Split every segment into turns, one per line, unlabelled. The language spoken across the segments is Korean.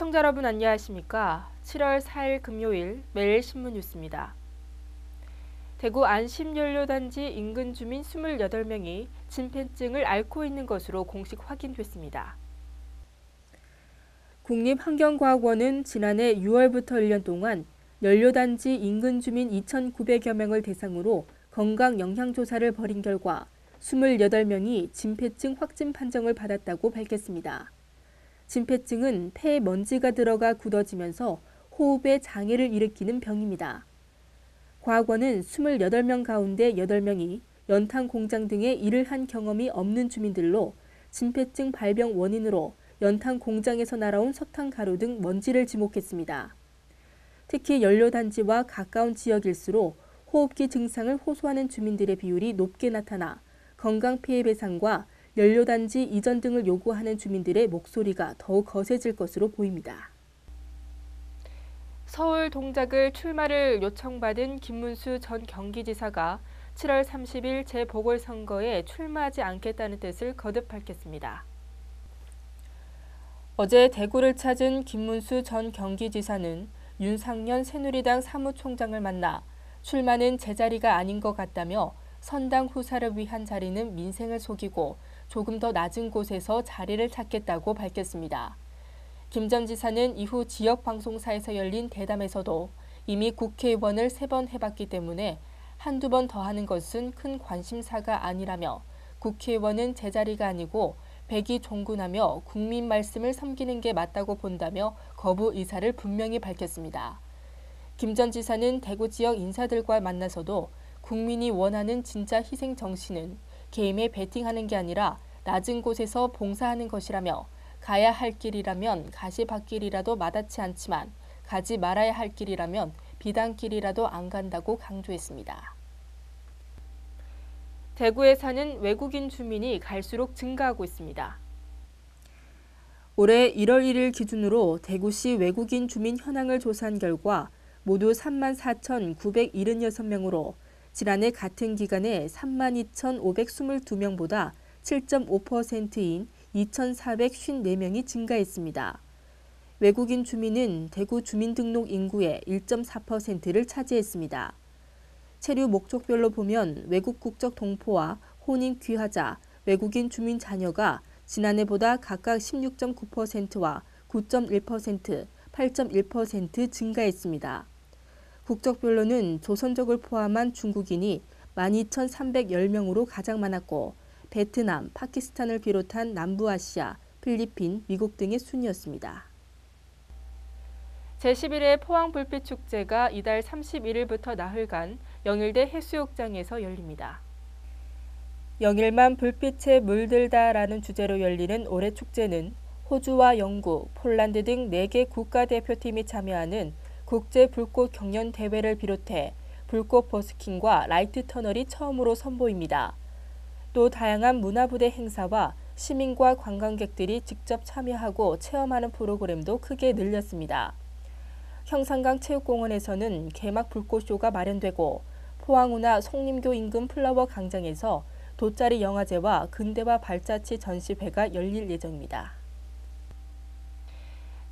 시청자 여러분 안녕하십니까? 7월 4일 금요일 매일 신문 뉴스입니다. 대구 안심연료단지 인근 주민 28명이 진폐증을 앓고 있는 것으로 공식 확인됐습니다. 국립환경과학원은 지난해 6월부터 1년 동안 연료단지 인근 주민 2,900여 명을 대상으로 건강 영향조사를 벌인 결과 28명이 진폐증 확진 판정을 받았다고 밝혔습니다. 진폐증은 폐에 먼지가 들어가 굳어지면서 호흡에 장애를 일으키는 병입니다. 과학원은 28명 가운데 8명이 연탄 공장 등에 일을 한 경험이 없는 주민들로 진폐증 발병 원인으로 연탄 공장에서 날아온 석탄 가루 등 먼지를 지목했습니다. 특히 연료단지와 가까운 지역일수록 호흡기 증상을 호소하는 주민들의 비율이 높게 나타나 건강피해배상과 연료단지 이전 등을 요구하는 주민들의 목소리가 더욱 거세질 것으로 보입니다. 서울 동작을 출마를 요청받은 김문수 전 경기지사가 7월 30일 재보궐선거에 출마하지 않겠다는 뜻을 거듭 밝혔습니다. 어제 대구를 찾은 김문수 전 경기지사는 윤상현 새누리당 사무총장을 만나 출마는 제자리가 아닌 것 같다며 선당 후사를 위한 자리는 민생을 속이고 조금 더 낮은 곳에서 자리를 찾겠다고 밝혔습니다. 김 전 지사는 이후 지역 방송사에서 열린 대담에서도 이미 국회의원을 3번 해봤기 때문에 한두 번 더 하는 것은 큰 관심사가 아니라며 국회의원은 제자리가 아니고 백이 종군하며 국민 말씀을 섬기는 게 맞다고 본다며 거부 의사를 분명히 밝혔습니다. 김 전 지사는 대구 지역 인사들과 만나서도 국민이 원하는 진짜 희생 정신은 게임에 베팅하는 게 아니라 낮은 곳에서 봉사하는 것이라며 가야 할 길이라면 가시밭길이라도 마다치 않지만 가지 말아야 할 길이라면 비단길이라도 안 간다고 강조했습니다. 대구에 사는 외국인 주민이 갈수록 증가하고 있습니다. 올해 1월 1일 기준으로 대구시 외국인 주민 현황을 조사한 결과 모두 34,976명으로 지난해 같은 기간에 32,522명보다 7.5%인 2,454명이 증가했습니다. 외국인 주민은 대구 주민등록 인구의 1.4%를 차지했습니다. 체류 목적별로 보면 외국 국적 동포와 혼인 귀화자, 외국인 주민 자녀가 지난해보다 각각 16.9%와 9.1%, 8.1% 증가했습니다. 국적별로는 조선족을 포함한 중국인이 12,310명으로 가장 많았고 베트남, 파키스탄을 비롯한 남부아시아, 필리핀, 미국 등의 순이었습니다. 제11회 포항불빛축제가 이달 31일부터 나흘간 영일대 해수욕장에서 열립니다. 영일만 불빛에 물들다라는 주제로 열리는 올해 축제는 호주와 영국, 폴란드 등 4개 국가대표팀이 참여하는 국제 불꽃 경연 대회를 비롯해 불꽃 버스킹과 라이트 터널이 처음으로 선보입니다. 또 다양한 문화부대 행사와 시민과 관광객들이 직접 참여하고 체험하는 프로그램도 크게 늘렸습니다. 형산강 체육공원에서는 개막 불꽃쇼가 마련되고 포항우나 송림교 인근 플라워 광장에서 돗자리 영화제와 근대화 발자취 전시회가 열릴 예정입니다.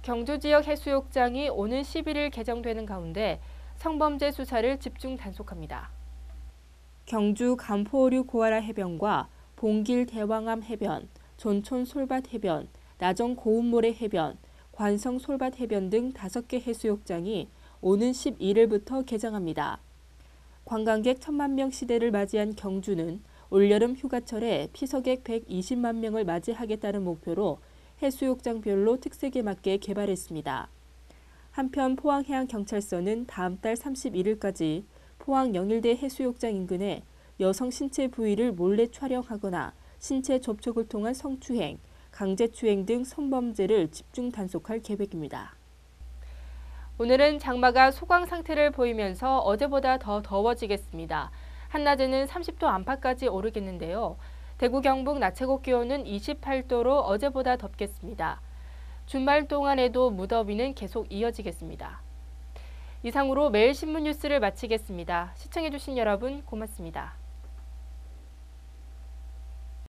경주 지역 해수욕장이 오는 11일 개정되는 가운데 성범죄 수사를 집중 단속합니다. 경주 간포오류 고아라 해변과 봉길 대왕암 해변, 존촌 솔밭 해변, 나정 고운모래 해변, 관성 솔밭 해변 등 5개 해수욕장이 오는 11일부터 개장합니다. 관광객 1,000만 명 시대를 맞이한 경주는 올여름 휴가철에 피서객 120만 명을 맞이하겠다는 목표로 해수욕장별로 특색에 맞게 개발했습니다. 한편 포항해양경찰서는 다음 달 31일까지 포항 영일대 해수욕장 인근에 여성 신체 부위를 몰래 촬영하거나 신체 접촉을 통한 성추행, 강제추행 등 성범죄를 집중 단속할 계획입니다. 오늘은 장마가 소강 상태를 보이면서 어제보다 더 더워지겠습니다. 한낮에는 30도 안팎까지 오르겠는데요. 대구 경북 낮 최고 기온은 28도로 어제보다 덥겠습니다. 주말 동안에도 무더위는 계속 이어지겠습니다. 이상으로 매일 신문 뉴스를 마치겠습니다. 시청해주신 여러분 고맙습니다.